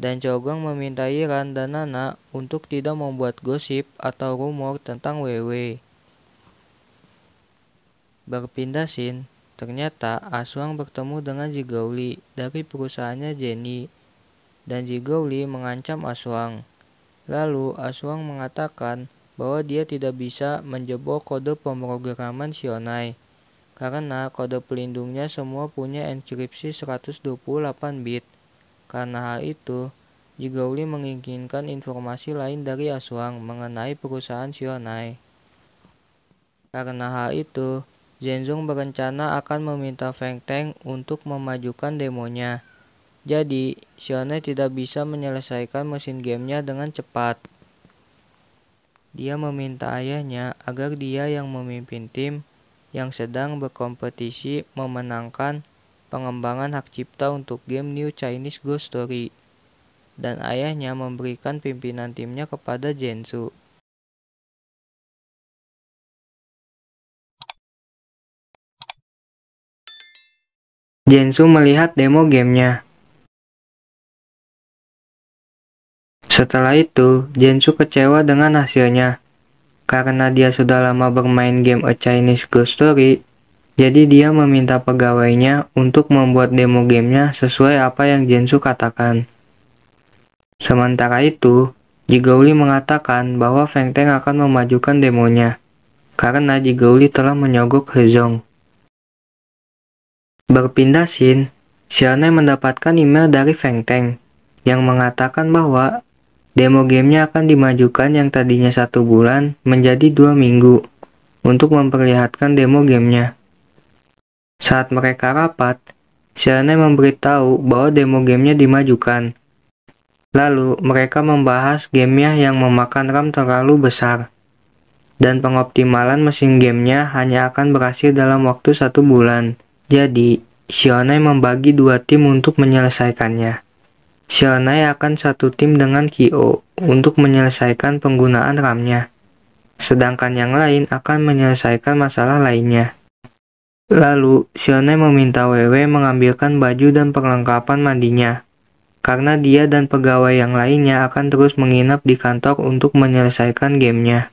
dan Chogwang meminta Yiran dan Nana untuk tidak membuat gosip atau rumor tentang Weiwei. Berpindah scene, ternyata Aswang bertemu dengan Zhigaoli dari perusahaannya Jenny, dan Zhigaoli mengancam Aswang. Lalu Aswang mengatakan bahwa dia tidak bisa menjebol kode pemrograman Shionai, karena kode pelindungnya semua punya enkripsi 128 bit. Karena hal itu, Zhigaoli menginginkan informasi lain dari Aswang mengenai perusahaan Shionai. Karena hal itu, Zhenzong berencana akan meminta Feng Teng untuk memajukan demonya. Jadi, Shionai tidak bisa menyelesaikan mesin gamenya dengan cepat. Dia meminta ayahnya agar dia yang memimpin tim yang sedang berkompetisi memenangkan pengembangan hak cipta untuk game New Chinese Ghost Story. Dan ayahnya memberikan pimpinan timnya kepada Zhensu. Zhensu melihat demo gamenya. Setelah itu, Zhensu kecewa dengan hasilnya. Karena dia sudah lama bermain game A Chinese Ghost Story, jadi dia meminta pegawainya untuk membuat demo gamenya sesuai apa yang Zhensu katakan. Sementara itu, Zhigaoli mengatakan bahwa Feng Teng akan memajukan demonya, karena Zhigaoli telah menyogok Hezong. Berpindah scene, Shionai mendapatkan email dari Feng Teng yang mengatakan bahwa demo gamenya akan dimajukan yang tadinya 1 bulan menjadi 2 minggu untuk memperlihatkan demo gamenya. Saat mereka rapat, Shionai memberitahu bahwa demo gamenya dimajukan. Lalu mereka membahas gamenya yang memakan RAM terlalu besar, dan pengoptimalan mesin gamenya hanya akan berhasil dalam waktu 1 bulan. Jadi, Shionai membagi 2 tim untuk menyelesaikannya. Shionai akan 1 tim dengan Kyo untuk menyelesaikan penggunaan RAM-nya, sedangkan yang lain akan menyelesaikan masalah lainnya. Lalu, Shionai meminta Weiwei mengambilkan baju dan perlengkapan mandinya, karena dia dan pegawai yang lainnya akan terus menginap di kantor untuk menyelesaikan gamenya.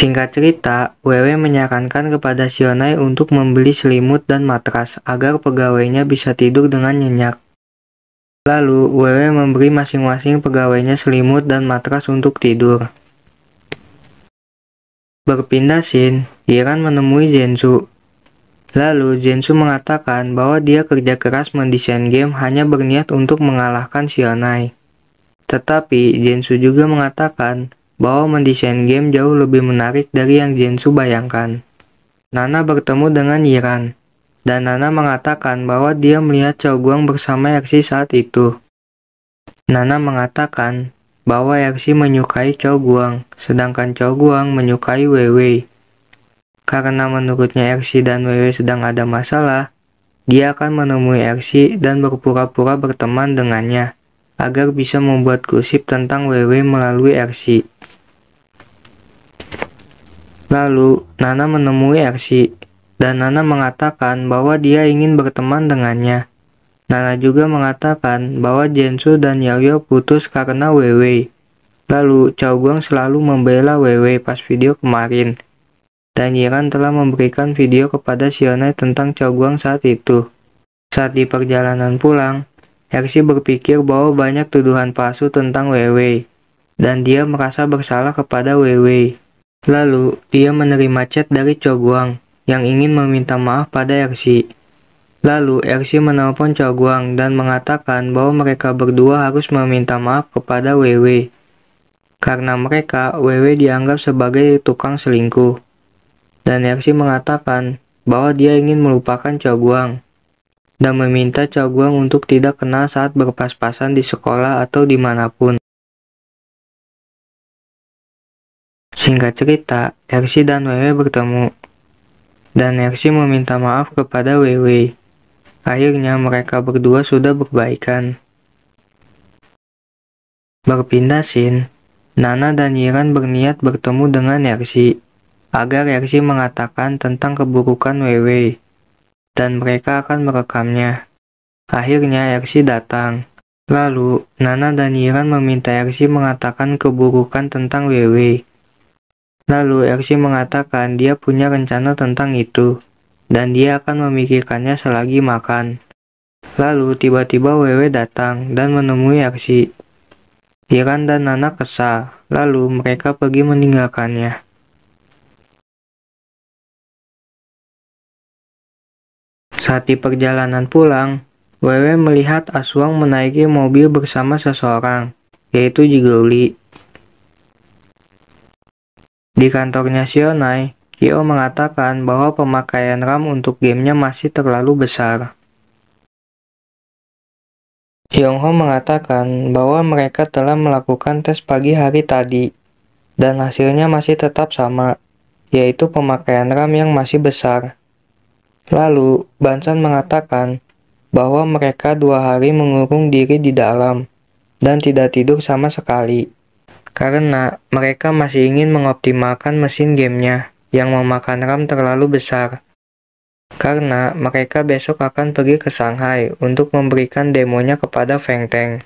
Singkat cerita, Weiwei menyarankan kepada Shionai untuk membeli selimut dan matras agar pegawainya bisa tidur dengan nyenyak. Lalu, Weiwei memberi masing-masing pegawainya selimut dan matras untuk tidur. Berpindah scene, Yiran menemui Zhensu. Lalu, Zhensu mengatakan bahwa dia kerja keras mendesain game hanya berniat untuk mengalahkan Shionai. Tetapi, Zhensu juga mengatakan bahwa mendesain game jauh lebih menarik dari yang Zhensu bayangkan. Nana bertemu dengan Yiran, dan Nana mengatakan bahwa dia melihat Chogwang bersama Ersi saat itu. Nana mengatakan bahwa Ersi menyukai Chogwang, sedangkan Chogwang menyukai Weiwei. Karena menurutnya Ersi dan Weiwei sedang ada masalah, dia akan menemui Ersi dan berpura-pura berteman dengannya, agar bisa membuat gosip tentang Weiwei melalui Ersi. Lalu, Nana menemui Ersi, dan Nana mengatakan bahwa dia ingin berteman dengannya. Nana juga mengatakan bahwa Zhensu dan Yaoyao putus karena Weiwei. Lalu, Chogwang selalu membela Weiwei pas video kemarin. Dan Yiran telah memberikan video kepada Shionai tentang Chogwang saat itu. Saat di perjalanan pulang, Ersi berpikir bahwa banyak tuduhan palsu tentang Weiwei, dan dia merasa bersalah kepada Weiwei. Lalu, dia menerima chat dari Chogwang yang ingin meminta maaf pada Ersi. Lalu, Ersi menelpon Chogwang dan mengatakan bahwa mereka berdua harus meminta maaf kepada Weiwei. Karena mereka, Weiwei dianggap sebagai tukang selingkuh. Dan Ersi mengatakan bahwa dia ingin melupakan Chogwang dan meminta Chogwang untuk tidak kenal saat berpas-pasan di sekolah atau dimanapun. Singkat cerita, Ersi dan Weiwei bertemu, dan Ersi meminta maaf kepada Weiwei. Akhirnya mereka berdua sudah berbaikan. Berpindah scene, Nana dan Yiran berniat bertemu dengan Ersi, agar Ersi mengatakan tentang keburukan Weiwei, dan mereka akan merekamnya. Akhirnya Ersi datang. Lalu, Nana dan Yiran meminta Ersi mengatakan keburukan tentang Weiwei. Lalu Ersi mengatakan dia punya rencana tentang itu, dan dia akan memikirkannya selagi makan. Lalu tiba-tiba Weiwei datang dan menemui Ersi. Yiran dan Nana kesal, lalu mereka pergi meninggalkannya. Saat di perjalanan pulang, Weiwei melihat Aswang menaiki mobil bersama seseorang, yaitu Jigouli. Di kantornya Shionai, Kyo mengatakan bahwa pemakaian RAM untuk gamenya masih terlalu besar. Yongho mengatakan bahwa mereka telah melakukan tes pagi hari tadi, dan hasilnya masih tetap sama, yaitu pemakaian RAM yang masih besar. Lalu, Bansan mengatakan bahwa mereka 2 hari mengurung diri di dalam, dan tidak tidur sama sekali. Karena mereka masih ingin mengoptimalkan mesin gamenya yang memakan RAM terlalu besar. Karena mereka besok akan pergi ke Shanghai untuk memberikan demonya kepada Feng Teng.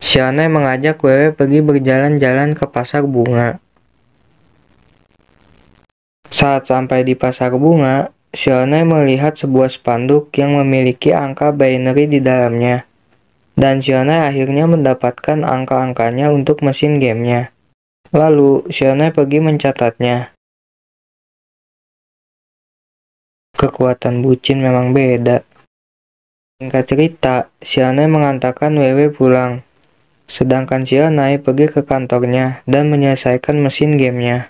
Shionai mengajak Weiwei pergi berjalan-jalan ke pasar bunga. Saat sampai di pasar bunga, Shionai melihat sebuah spanduk yang memiliki angka binary di dalamnya. Dan Shionai akhirnya mendapatkan angka-angkanya untuk mesin gamenya. Lalu, Shionai pergi mencatatnya. Kekuatan bucin memang beda. Singkat cerita, Shionai mengantarkan Weiwei pulang. Sedangkan Shionai pergi ke kantornya dan menyelesaikan mesin gamenya.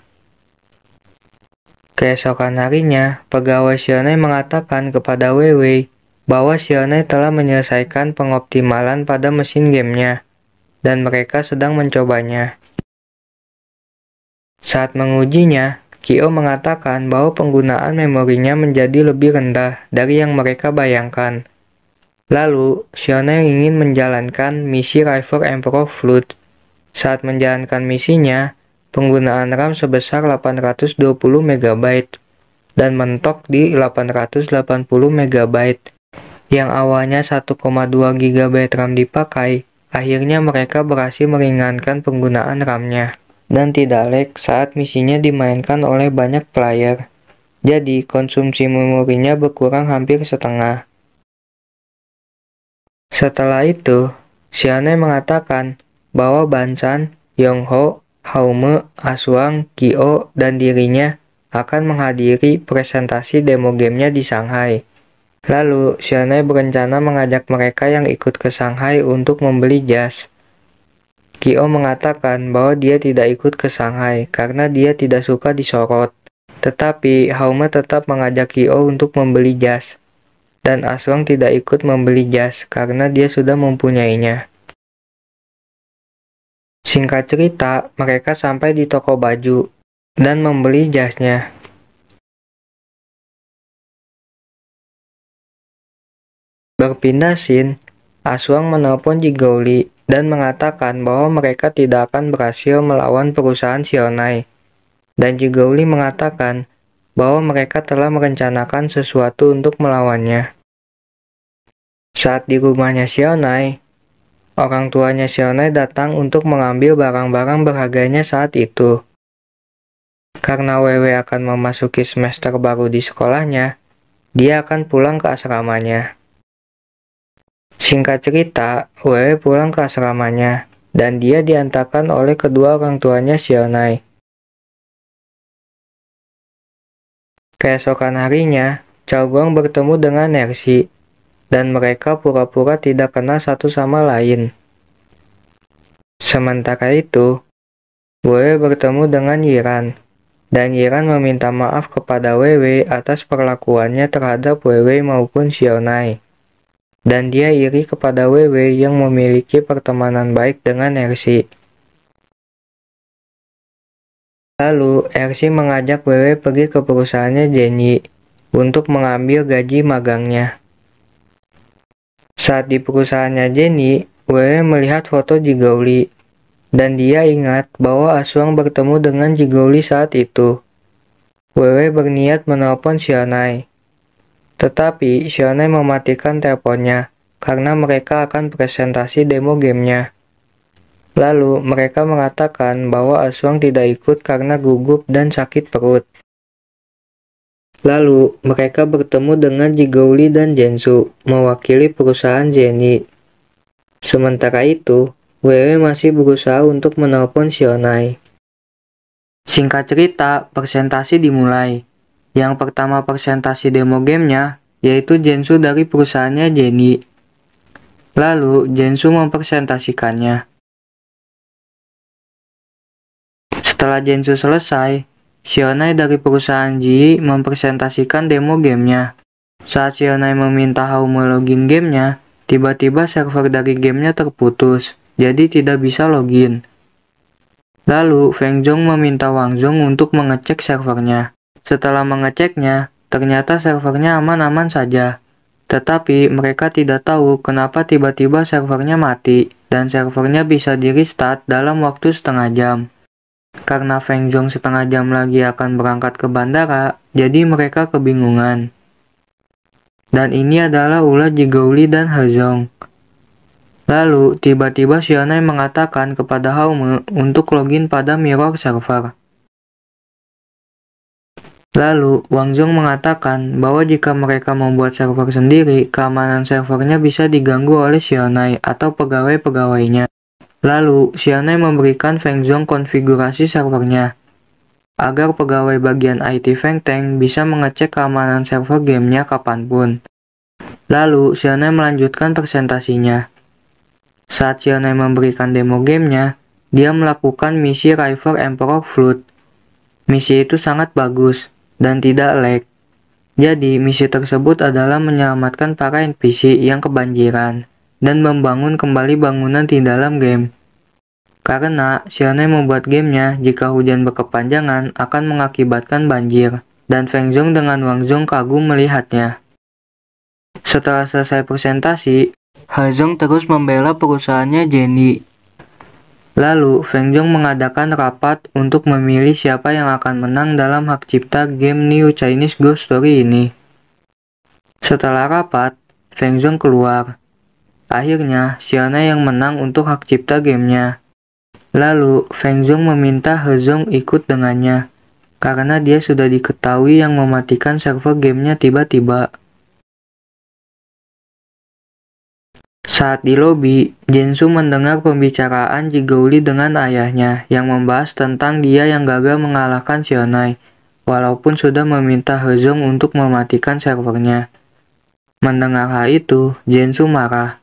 Keesokan harinya, pegawai Shionai mengatakan kepada Weiwei bahwa Shionai telah menyelesaikan pengoptimalan pada mesin gamenya, dan mereka sedang mencobanya. Saat mengujinya, Kyo mengatakan bahwa penggunaan memorinya menjadi lebih rendah dari yang mereka bayangkan. Lalu, Shionai ingin menjalankan misi River Emperor Flood. Saat menjalankan misinya, penggunaan RAM sebesar 820 MB dan mentok di 880 MB. Yang awalnya 1,2 GB RAM dipakai, akhirnya mereka berhasil meringankan penggunaan RAM-nya dan tidak lag saat misinya dimainkan oleh banyak player. Jadi, konsumsi memorinya berkurang hampir setengah. Setelah itu, Shionai mengatakan bahwa Bansan, Yongho, Haume, Aswang, Kyo, dan dirinya akan menghadiri presentasi demo gamenya di Shanghai. Lalu, Shionai berencana mengajak mereka yang ikut ke Shanghai untuk membeli jas. Kyo mengatakan bahwa dia tidak ikut ke Shanghai karena dia tidak suka disorot. Tetapi, Haume tetap mengajak Kyo untuk membeli jas. Dan Aswang tidak ikut membeli jas karena dia sudah mempunyainya. Singkat cerita, mereka sampai di toko baju dan membeli jasnya. Berpindah scene, Aswang menelpon Jigouli dan mengatakan bahwa mereka tidak akan berhasil melawan perusahaan Shionai. Dan Jigouli mengatakan bahwa mereka telah merencanakan sesuatu untuk melawannya. Saat di rumahnya Shionai, orang tuanya Shionai datang untuk mengambil barang-barang berharganya saat itu. Karena Weiwei akan memasuki semester baru di sekolahnya, dia akan pulang ke asramanya. Singkat cerita, Weiwei pulang ke asramanya, dan dia diantarkan oleh kedua orang tuanya Shionai. Keesokan harinya, Chaoguang bertemu dengan Ersi, dan mereka pura-pura tidak kenal satu sama lain. Sementara itu, Weiwei bertemu dengan Yiran, dan Yiran meminta maaf kepada Weiwei atas perlakuannya terhadap Weiwei maupun Shionai. Dan dia iri kepada Weiwei yang memiliki pertemanan baik dengan Ersi. Lalu, Ersi mengajak Weiwei pergi ke perusahaannya Jenny untuk mengambil gaji magangnya. Saat di perusahaannya Jenny, Wewe melihat foto Jigouli, dan dia ingat bahwa Aswang bertemu dengan Jigouli saat itu. Wewe berniat menelpon Shionai, tetapi Shionai mematikan teleponnya karena mereka akan presentasi demo gamenya. Lalu mereka mengatakan bahwa Aswang tidak ikut karena gugup dan sakit perut. Lalu, mereka bertemu dengan Jigouli dan Jensu, mewakili perusahaan Jenny. Sementara itu, Wewe masih berusaha untuk menelpon Shionai. Singkat cerita, presentasi dimulai. Yang pertama presentasi demo gamenya, yaitu Jensu dari perusahaannya Jenny. Lalu, Jensu mempresentasikannya. Setelah Jensu selesai, Shionai dari perusahaan Ji mempresentasikan demo gamenya. Saat Shionai meminta Haume login gamenya, tiba-tiba server dari gamenya terputus, jadi tidak bisa login. Lalu, Feng Zhong meminta Wang Zhong untuk mengecek servernya. Setelah mengeceknya, ternyata servernya aman-aman saja. Tetapi mereka tidak tahu kenapa tiba-tiba servernya mati, dan servernya bisa di-restart dalam waktu setengah jam. Karena Feng Zhong setengah jam lagi akan berangkat ke bandara, jadi mereka kebingungan. Dan ini adalah ulah Jigouli dan He Zhong. Lalu, tiba-tiba Shionai mengatakan kepada Haume untuk login pada mirror server. Lalu, Wang Zhong mengatakan bahwa jika mereka membuat server sendiri, keamanan servernya bisa diganggu oleh Shionai atau pegawai-pegawainya. Lalu, Shionai memberikan Feng Zhong konfigurasi servernya, agar pegawai bagian IT Feng Teng bisa mengecek keamanan server gamenya kapanpun. Lalu, Shionai melanjutkan presentasinya. Saat Shionai memberikan demo gamenya, dia melakukan misi River Emperor Flood. Misi itu sangat bagus, dan tidak lag. Jadi, misi tersebut adalah menyelamatkan para NPC yang kebanjiran, dan membangun kembali bangunan di dalam game. Karena Shionai membuat gamenya jika hujan berkepanjangan akan mengakibatkan banjir, dan Feng Zhong dengan Wang Zhong kagum melihatnya. Setelah selesai presentasi, He Zhong terus membela perusahaannya Jenny. Lalu, Feng Zhong mengadakan rapat untuk memilih siapa yang akan menang dalam hak cipta game New Chinese Ghost Story ini. Setelah rapat, Feng Zhong keluar. Akhirnya, Shionai yang menang untuk hak cipta gamenya. Lalu, Feng Zhong meminta He Zhong ikut dengannya, karena dia sudah diketahui yang mematikan server gamenya tiba-tiba. Saat di lobi, Jensu mendengar pembicaraan Jigouli dengan ayahnya yang membahas tentang dia yang gagal mengalahkan Shionai, walaupun sudah meminta He Zhong untuk mematikan servernya. Mendengar hal itu, Jensu marah.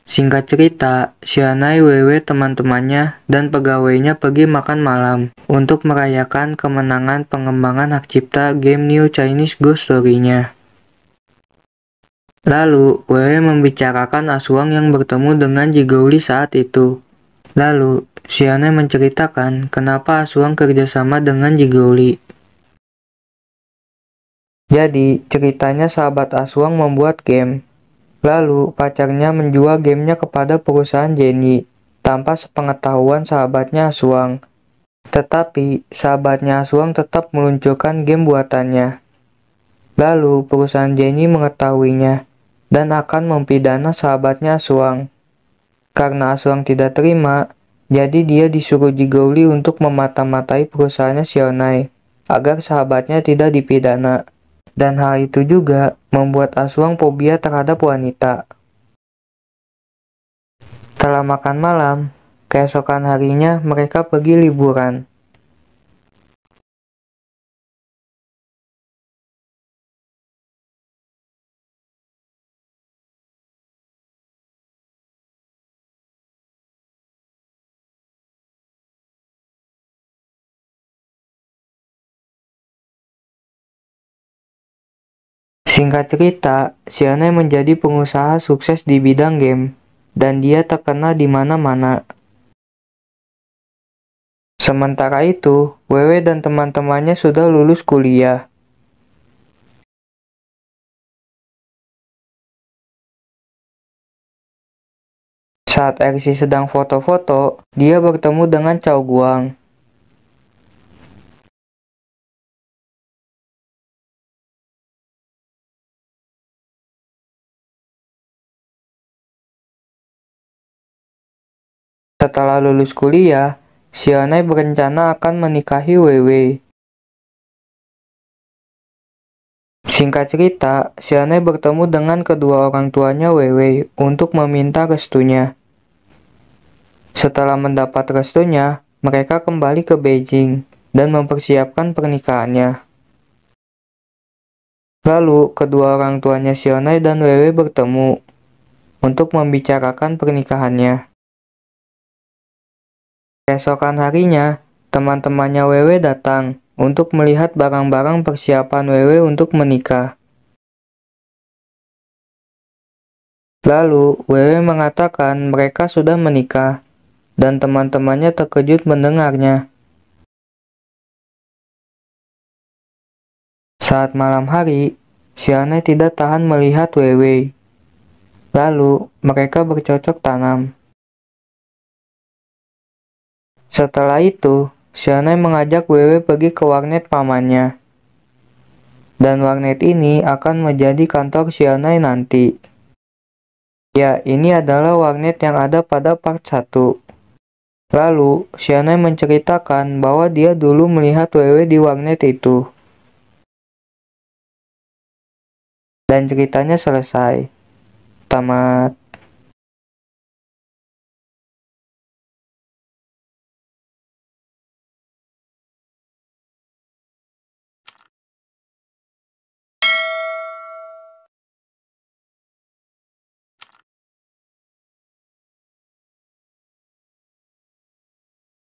Singkat cerita, Shionai, Wewe, teman-temannya, dan pegawainya pergi makan malam untuk merayakan kemenangan pengembangan hak cipta game New Chinese Ghost Story-nya. Lalu, Wewe membicarakan Aswang yang bertemu dengan Jigouli saat itu. Lalu, Shionai menceritakan kenapa Aswang kerjasama dengan Jigouli. Jadi, ceritanya sahabat Aswang membuat game. Lalu, pacarnya menjual gamenya kepada perusahaan Jenny, tanpa sepengetahuan sahabatnya Aswang. Tetapi, sahabatnya Aswang tetap meluncurkan game buatannya. Lalu, perusahaan Jenny mengetahuinya, dan akan mempidana sahabatnya Aswang. Karena Aswang tidak terima, jadi dia disuruh Jigouli untuk memata-matai perusahaannya Shionai, agar sahabatnya tidak dipidana. Dan hal itu juga membuat Aswang fobia terhadap wanita. Setelah makan malam, keesokan harinya mereka pergi liburan. Singkat cerita, Shionai menjadi pengusaha sukses di bidang game, dan dia terkenal di mana-mana. Sementara itu, Wewe dan teman-temannya sudah lulus kuliah. Saat Ersi sedang foto-foto, dia bertemu dengan Chow Guang. Setelah lulus kuliah, Xiaonai berencana akan menikahi Weiwei. Singkat cerita, Xiaonai bertemu dengan kedua orang tuanya Weiwei untuk meminta restunya. Setelah mendapat restunya, mereka kembali ke Beijing dan mempersiapkan pernikahannya. Lalu, kedua orang tuanya Xiaonai dan Weiwei bertemu untuk membicarakan pernikahannya. Keesokan harinya, teman-temannya Weiwei datang untuk melihat barang-barang persiapan Weiwei untuk menikah. Lalu, Weiwei mengatakan mereka sudah menikah, dan teman-temannya terkejut mendengarnya. Saat malam hari, Xiaonai tidak tahan melihat Weiwei. Lalu, mereka bercocok tanam. Setelah itu, Xiaonai mengajak Weiwei pergi ke warnet pamannya. Dan warnet ini akan menjadi kantor Xiaonai nanti. Ya, ini adalah warnet yang ada pada part 1. Lalu, Xiaonai menceritakan bahwa dia dulu melihat Weiwei di warnet itu. Dan ceritanya selesai. Tamat.